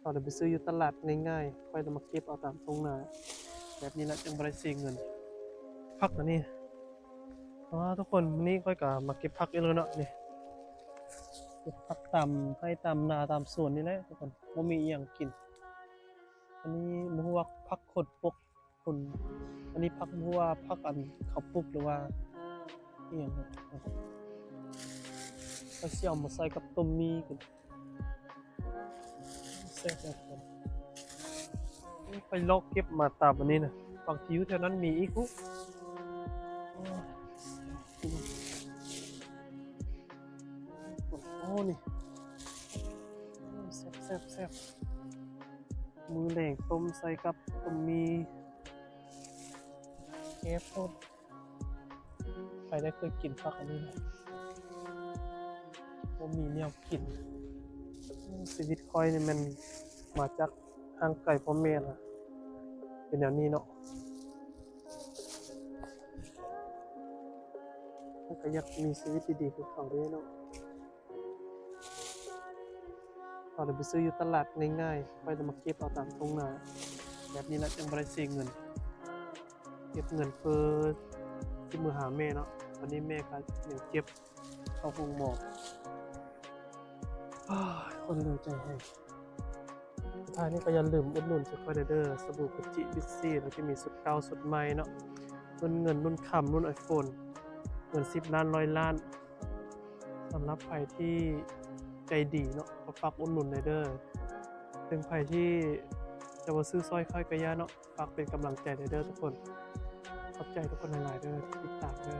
เราเดินไปซื้ออยู่ตลาดง่ายๆค่อยจะมาเก็บเอาตามตรงหน้าแบบนี้แหละจึงบ่ได้เสียเงินพักอันนี้ทุกคนวันนี้ค่อยก็มาเก็บผักอีกแล้วเนาะนี่เก็บผักตามให้ตามนาตามสวนนี่แหละทุกคนบ่มีอีหยังกินอันนี้บ่ฮู้ว่าผักขดปกคนอันนี้ผักบ่ฮู้ว่าผักอันเขาปลูกหรือว่าอีหยังเนาะก็สิเอามาใส่กับต้มมีกันแซ่บๆกันไปลอกเก็บมาตามอันนี้นะบางทีอยู่แถวนั้นมีอีกอุ๊โอ้นี่แซ่บมือแหลงต้มใส่กับต้มมีแกบโคตรใครได้เคยกินผักอันนี้ไหมว่ามีแนวกินชีวิตค่อยนี่มันมาจากทางไก่พ่อแม่นะเป็นอย่างนี้เนาะก็อยากมีชีวิตดีๆคือเขาด้วยเนาะเราเดินไปซื้ออยู่ตลาดง่ายๆค่อยจะมาเก็บเอาตามตรงหน้าแบบนี้แหละจึงบ่ได้เสียเงินเก็บเงินเพื่อที่มือหาแม่เนาะวันนี้แม่ก็ยังเจ็บเข้าห้องหมอคนเหลือใจให้สุดท้ายนี้ก็อย่าลืมอุดหนุนสุดคอยเด้อสบู่กุจิบิสซี่แล้วก็มีสุดเก่าสุดใหม่เนาะรุ่นเงินรุ่นคำรุ่นไอโฟนเงิน10 ล้าน100 ล้านสำหรับใครที่ใจดีเนาะก็ฝากอุดหนุนเด้อถึงใครที่จะมาซื้อสร้อยค่อยกระยาเนาะฝากเป็นกำลังใจเด้อทุกคนขอบใจทุกคนหลายๆเด้อที่ติดตามเด้อ